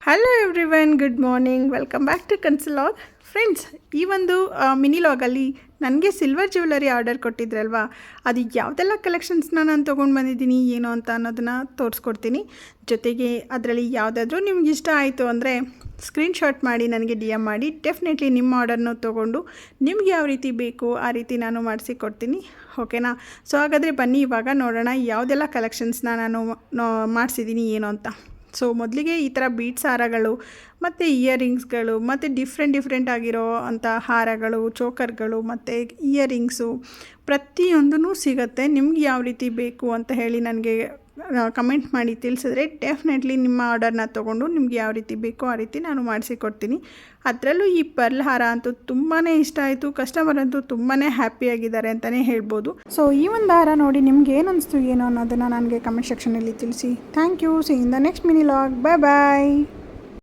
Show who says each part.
Speaker 1: Hello everyone, good morning. Welcome back to ಕನ್ಸಲಾಗ್. Friends, ಈ ಒಂದು ಮಿನಿ ಲಾಗಲ್ಲಿ ನನಗೆ ಸಿಲ್ವರ್ ಜ್ಯುವೆಲರಿ ಆರ್ಡರ್ ಕೊಟ್ಟಿದ್ರಲ್ವಾ, ಅದು ಯಾವುದೆಲ್ಲ ಕಲೆಕ್ಷನ್ಸ್ನ ನಾನು ತೊಗೊಂಡು ಬಂದಿದ್ದೀನಿ ಏನು ಅಂತ ಅನ್ನೋದನ್ನು ತೋರಿಸ್ಕೊಡ್ತೀನಿ. ಜೊತೆಗೆ ಅದರಲ್ಲಿ ಯಾವುದಾದ್ರೂ ನಿಮ್ಗೆ ಇಷ್ಟ ಆಯಿತು ಅಂದರೆ ಸ್ಕ್ರೀನ್ಶಾಟ್ ಮಾಡಿ ನನಗೆ ಡಿ ಎಮ್ ಮಾಡಿ. ಡೆಫಿನೆಟ್ಲಿ ನಿಮ್ಮ ಆರ್ಡರ್ನ ತೊಗೊಂಡು ನಿಮ್ಗೆ ಯಾವ ರೀತಿ ಬೇಕು ಆ ರೀತಿ ನಾನು ಮಾಡಿಸಿ ಕೊಡ್ತೀನಿ. ಓಕೆನಾ? ಸೊ ಹಾಗಾದರೆ ಬನ್ನಿ ಇವಾಗ ನೋಡೋಣ ಯಾವುದೆಲ್ಲ ಕಲೆಕ್ಷನ್ಸ್ನ ನಾನು ಮಾಡಿಸಿದ್ದೀನಿ ಏನು ಅಂತ. ಸೊ ಮೊದಲಿಗೆ ಈ ಥರ ಬೀಡ್ಸ್ ಹಾರಗಳು ಮತ್ತು ಇಯರಿಂಗ್ಸ್ಗಳು ಮತ್ತು ಡಿಫ್ರೆಂಟ್ ಆಗಿರೋ ಅಂಥ ಹಾರಗಳು, ಚೋಕರ್ಗಳು ಮತ್ತು ಇಯರಿಂಗ್ಸು ಪ್ರತಿಯೊಂದೂ ಸಿಗುತ್ತೆ. ನಿಮ್ಗೆ ಯಾವ ರೀತಿ ಬೇಕು ಅಂತ ಹೇಳಿ ನನಗೆ ಕಮೆಂಟ್ ಮಾಡಿ ತಿಳಿಸಿದ್ರೆ ಡೆಫಿನೆಟ್ಲಿ ನಿಮ್ಮ ಆರ್ಡರ್ನ ತೊಗೊಂಡು ನಿಮ್ಗೆ ಯಾವ ರೀತಿ ಬೇಕೋ ಆ ರೀತಿ ನಾನು ಮಾಡಿಸಿಕೊಡ್ತೀನಿ. ಅದರಲ್ಲೂ ಈ ಪರ್ಲ್ ಹಾರ ಅಂತೂ ತುಂಬಾ ಇಷ್ಟ ಆಯಿತು. ಕಸ್ಟಮರ್ ಅಂತೂ ತುಂಬಾ ಹ್ಯಾಪಿಯಾಗಿದ್ದಾರೆ ಅಂತಲೇ ಹೇಳ್ಬೋದು. ಸೊ ಈ ಒಂದು ಹಾರ ನೋಡಿ ನಿಮ್ಗೆ ಏನು ಅನಿಸ್ತು ಏನೋ ಅನ್ನೋದನ್ನು ನನಗೆ ಕಮೆಂಟ್ ಸೆಕ್ಷನಲ್ಲಿ ತಿಳಿಸಿ. Thank you. See in the next mini log. Bye bye.